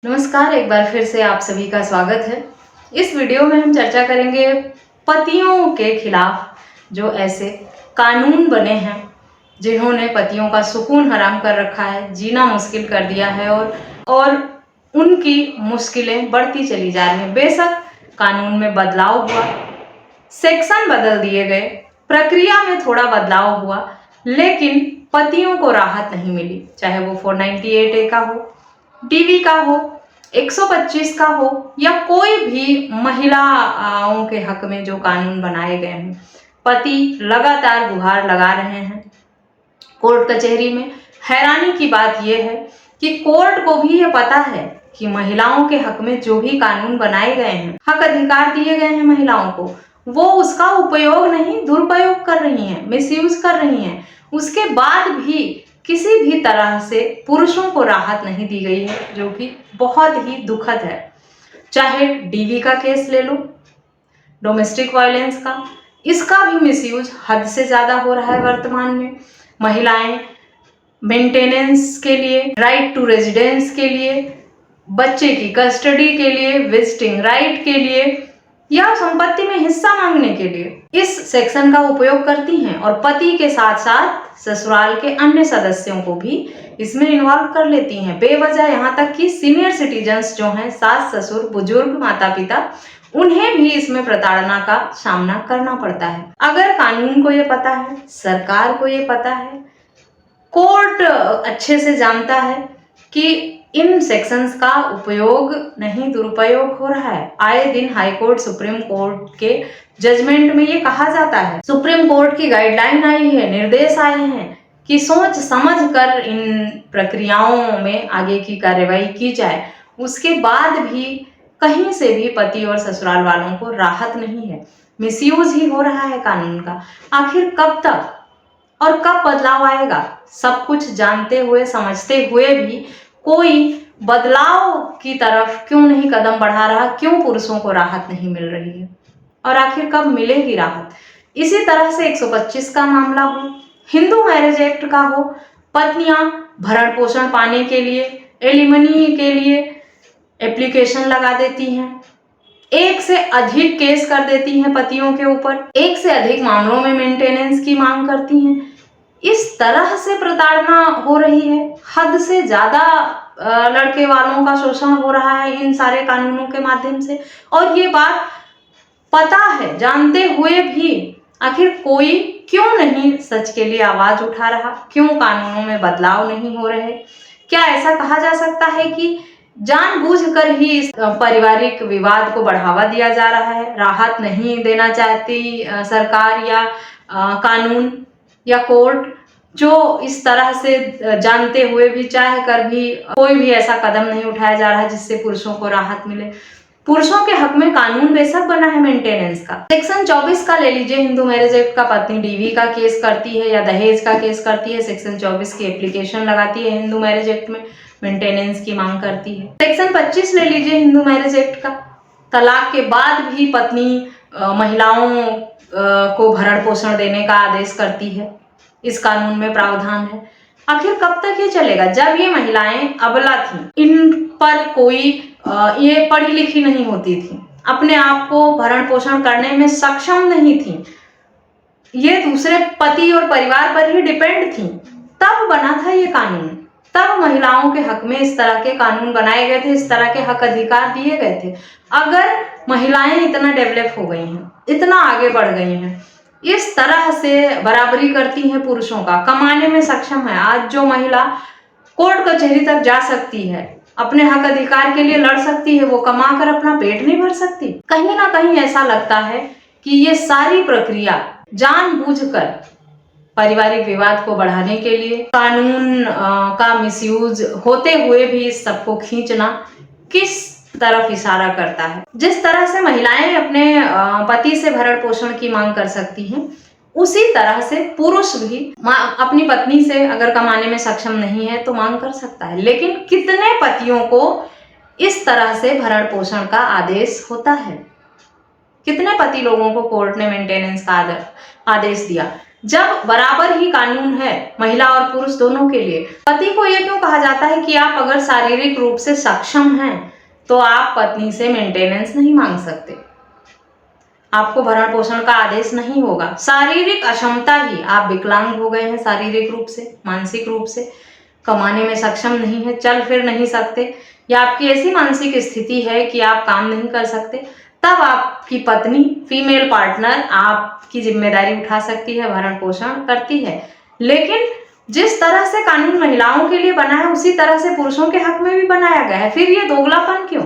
नमस्कार, एक बार फिर से आप सभी का स्वागत है। इस वीडियो में हम चर्चा करेंगे पतियों के खिलाफ जो ऐसे कानून बने हैं जिन्होंने पतियों का सुकून हराम कर रखा है, जीना मुश्किल कर दिया है और उनकी मुश्किलें बढ़ती चली जा रही हैं। बेशक कानून में बदलाव हुआ, सेक्शन बदल दिए गए, प्रक्रिया में थोड़ा बदलाव हुआ, लेकिन पतियों को राहत नहीं मिली। चाहे वो 498A का हो, डीवी का हो, 125 का हो या कोई भी महिलाओं के हक में जो कानून बनाए गए हैं, पति लगातार गुहार लगा रहे हैं कोर्ट कचहरी में। हैरानी की बात यह है कि कोर्ट को भी ये पता है कि महिलाओं के हक में जो भी कानून बनाए गए हैं, हक अधिकार दिए गए हैं महिलाओं को, वो उसका उपयोग नहीं, दुरुपयोग कर रही हैं, मिसयूज कर रही हैं। उसके बाद भी किसी भी तरह से पुरुषों को राहत नहीं दी गई है, जो कि बहुत ही दुखद है। चाहे डीवी का केस ले लो, डोमेस्टिक वायलेंस का, इसका भी मिसयूज हद से ज़्यादा हो रहा है वर्तमान में। महिलाएं मेंटेनेंस के लिए, राइट टू रेजिडेंस के लिए, बच्चे की कस्टडी के लिए, विजिटिंग राइट के लिए या संपत्ति में हिस्सा मांगने के लिए इस सेक्शन का उपयोग करती हैं और पति के साथ साथ ससुराल के अन्य सदस्यों को भी इसमें इन्वॉल्व कर लेती हैं बेवजह। यहाँ तक कि सीनियर सिटीजन्स जो हैं, सास ससुर, बुजुर्ग, माता पिता, उन्हें भी इसमें प्रताड़ना का सामना करना पड़ता है। अगर कानून को ये पता है, सरकार को ये पता है, कोर्ट अच्छे से जानता है कि इन सेक्शंस का उपयोग नहीं, दुरुपयोग हो रहा है। आए दिन हाई कोर्ट, सुप्रीम कोर्ट के जजमेंट में ये कहा जाता है, सुप्रीम कोर्ट की गाइडलाइन आई है, निर्देश आए हैं कि सोच समझ कर इन प्रक्रियाओं में आगे की कार्रवाई की जाए। उसके बाद भी कहीं से भी पति और ससुराल वालों को राहत नहीं है, मिसयूज ही हो रहा है कानून का। आखिर कब तक और कब बदलाव आएगा? सब कुछ जानते हुए, समझते हुए भी कोई बदलाव की तरफ क्यों नहीं कदम बढ़ा रहा? क्यों पुरुषों को राहत नहीं मिल रही है? और आखिर कब मिलेगी राहत? इसी तरह से 125 का मामला हो, हिंदू मैरिज एक्ट का हो, पत्नियां भरण पोषण पाने के लिए, एलिमनी के लिए एप्लीकेशन लगा देती हैं, एक से अधिक केस कर देती हैं पतियों के ऊपर, एक से अधिक मामलों में मेंटेनेंस की मांग करती हैं। इस तरह से प्रताड़ना हो रही है, हद से ज्यादा लड़के वालों का शोषण हो रहा है इन सारे कानूनों के माध्यम से। और ये बात पता है, जानते हुए भी आखिर कोई क्यों नहीं सच के लिए आवाज उठा रहा? क्यों कानूनों में बदलाव नहीं हो रहे? क्या ऐसा कहा जा सकता है कि जानबूझकर ही इस पारिवारिक विवाद को बढ़ावा दिया जा रहा है? राहत नहीं देना चाहती सरकार या कानून या कोर्ट, जो इस तरह से जानते हुए भी, चाह कर भी कोई भी ऐसा कदम नहीं उठाया जा रहा है जिससे पुरुषों को राहत मिले। पुरुषों के हक में कानून बेशक बना है मेंटेनेंस का, सेक्शन 24 का ले लीजिए, हिंदू मैरिज एक्ट का, पत्नी डीवी का केस करती है या दहेज का केस करती है, सेक्शन 24 की एप्लीकेशन लगाती है हिंदू मैरिज एक्ट में, मेंटेनेंस की मांग करती है। सेक्शन 25 ले लीजिए हिंदू मैरिज एक्ट का, तलाक के बाद भी पत्नी महिलाओं को भरण पोषण देने का आदेश करती है, इस कानून में प्रावधान है। आखिर कब तक ये चलेगा? जब ये महिलाएं अबला थीं, इन पर कोई ये पढ़ी लिखी नहीं होती थी, अपने आप को भरण पोषण करने में सक्षम नहीं थी, ये दूसरे पति और परिवार पर ही डिपेंड थी, तब बना था ये कानून। तब महिलाओं के हक में इस तरह के कानून बनाए गए थे, इस तरह के हक अधिकार दिए गए थे। अगर महिलाएं इतना डेवलप हो गई हैं, इतना आगे बढ़ गई हैं, इस तरह से बराबरी करती हैं पुरुषों का, कमाने में सक्षम है, आज जो महिला कोर्ट कचहरी तक जा सकती है, अपने हक अधिकार के लिए लड़ सकती है, वो कमा कर अपना पेट नहीं भर सकती? कहीं ना कहीं ऐसा लगता है कि ये सारी प्रक्रिया जानबूझकर पारिवारिक विवाद को बढ़ाने के लिए, कानून का मिसयूज होते हुए भी इस सबको खींचना किस तरफ इशारा करता है? जिस तरह से महिलाएं अपने पति से भरण पोषण की मांग कर सकती हैं, उसी तरह से पुरुष भी अपनी पत्नी से अगर कमाने में सक्षम नहीं है तो मांग कर सकता है। लेकिन कितने पतियों को इस तरह से भरण पोषण का आदेश होता है? कितने पति लोगों को कोर्ट ने मेंटेनेंस का आदेश दिया? जब बराबर ही कानून है महिला और पुरुष दोनों के लिए। पति को यह क्यों कहा जाता है कि आप अगर शारीरिक रूप से सक्षम हैं तो आप पत्नी से मेंटेनेंस नहीं मांग सकते, आपको भरण पोषण का आदेश नहीं होगा। शारीरिक अक्षमता ही, आप विकलांग हो गए हैं शारीरिक रूप से, मानसिक रूप से, कमाने में सक्षम नहीं है, चल फिर नहीं सकते, या आपकी ऐसी मानसिक स्थिति है कि आप काम नहीं कर सकते, तब आपकी पत्नी, फीमेल पार्टनर आपकी जिम्मेदारी उठा सकती है, भरण पोषण करती है। लेकिन जिस तरह से कानून महिलाओं के लिए बना है उसी तरह से पुरुषों के हक में भी बनाया गया है। फिर ये दोगलापन क्यों?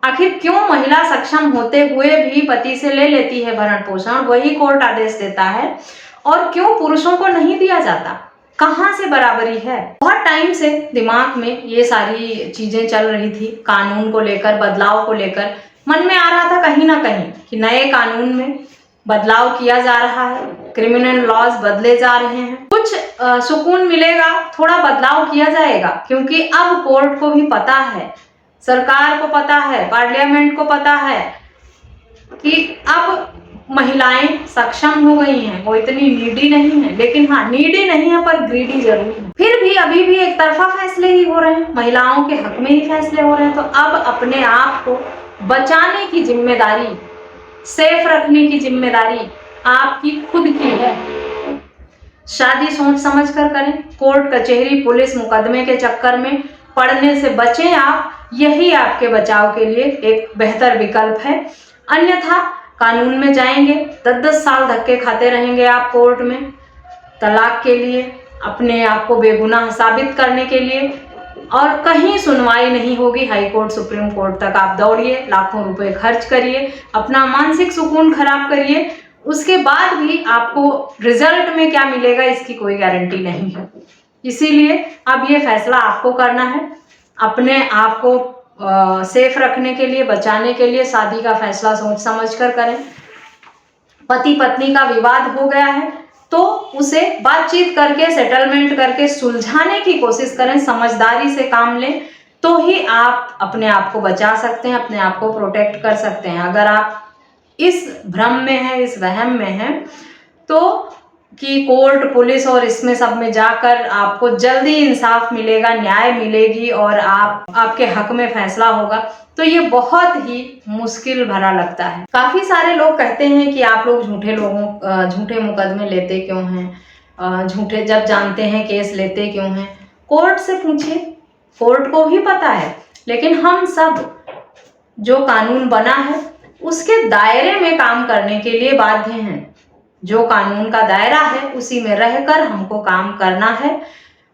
आखिर क्यों महिला सक्षम होते हुए भी पति से ले लेती है भरण पोषण, वही कोर्ट आदेश देता है, और क्यों पुरुषों को नहीं दिया जाता? कहाँ से बराबरी है? बहुत टाइम से दिमाग में ये सारी चीजें चल रही थी, कानून को लेकर, बदलाव को लेकर। मन में आ रहा था कहीं ना कहीं कि नए कानून में बदलाव किया जा रहा है, क्रिमिनल लॉज बदले जा रहे हैं, कुछ सुकून मिलेगा, थोड़ा बदलाव किया जाएगा, क्योंकि अब कोर्ट को भी पता है, सरकार को पता है, पार्लियामेंट को पता है कि अब महिलाएं सक्षम हो गई हैं, वो इतनी नीडी नहीं है। लेकिन हाँ, नीडी नहीं है पर ग्रीडी जरूर है। फिर भी अभी भी एक तरफा फैसले ही हो रहे हैं, महिलाओं के हक में ही फैसले हो रहे हैं। तो अब अपने आप को बचाने की जिम्मेदारी, सेफ रखने की जिम्मेदारी आपकी खुद की है। शादी सोच समझ कर करें, कोर्ट कचहरी पुलिस मुकदमे के चक्कर में पड़ने से बचें आप, यही आपके बचाव के लिए एक बेहतर विकल्प है। अन्यथा कानून में जाएंगे, 10-10 साल धक्के खाते रहेंगे आप कोर्ट में, तलाक के लिए, अपने आप को बेगुनाह साबित करने के लिए, और कहीं सुनवाई नहीं होगी। हाई कोर्ट, सुप्रीम कोर्ट तक आप दौड़िए, लाखों रुपए खर्च करिए, अपना मानसिक सुकून खराब करिए, उसके बाद भी आपको रिजल्ट में क्या मिलेगा इसकी कोई गारंटी नहीं है। इसीलिए अब ये फैसला आपको करना है, अपने आप को सेफ रखने के लिए, बचाने के लिए शादी का फैसला सोच समझ कर करें। पति पत्नी का विवाद हो गया है तो उसे बातचीत करके, सेटलमेंट करके सुलझाने की कोशिश करें, समझदारी से काम लें, तो ही आप अपने आप को बचा सकते हैं, अपने आप को प्रोटेक्ट कर सकते हैं। अगर आप इस भ्रम में हैं, इस वहम में हैं तो कि कोर्ट पुलिस और इसमें सब में जाकर आपको जल्दी इंसाफ मिलेगा, न्याय मिलेगी और आपके हक में फैसला होगा, तो ये बहुत ही मुश्किल भरा लगता है। काफी सारे लोग कहते हैं कि आप लोग झूठे मुकदमे लेते क्यों हैं, झूठे जब जानते हैं केस लेते क्यों हैं। कोर्ट से पूछिए, कोर्ट को भी पता है, लेकिन हम सब जो कानून बना है उसके दायरे में काम करने के लिए बाध्य हैं। जो कानून का दायरा है उसी में रहकर हमको काम करना है,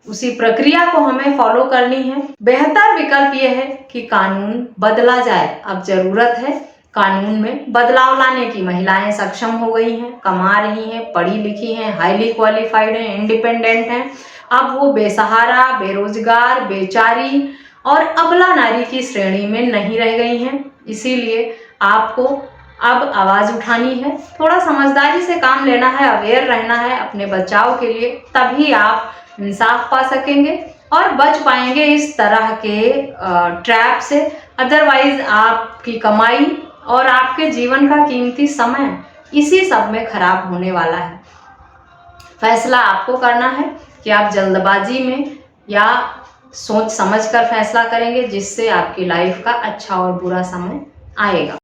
उसी प्रक्रिया को हमें फॉलो करनी है। बेहतर विकल्प यह है कि कानून बदला जाए। अब जरूरत है कानून में बदलाव लाने की। महिलाएं सक्षम हो गई हैं, कमा रही हैं, पढ़ी लिखी हैं, हाईली क्वालिफाइड हैं, इंडिपेंडेंट हैं। अब वो बेसहारा, बेरोजगार, बेचारी और अबला नारी की श्रेणी में नहीं रह गई हैं। इसीलिए आपको अब आवाज उठानी है, थोड़ा समझदारी से काम लेना है, अवेयर रहना है अपने बचाव के लिए, तभी आप इंसाफ पा सकेंगे और बच पाएंगे इस तरह के ट्रैप से। अदरवाइज आपकी कमाई और आपके जीवन का कीमती समय इसी सब में खराब होने वाला है। फैसला आपको करना है कि आप जल्दबाजी में या सोच समझ कर फैसला करेंगे जिससे आपकी लाइफ का अच्छा और बुरा समय आएगा।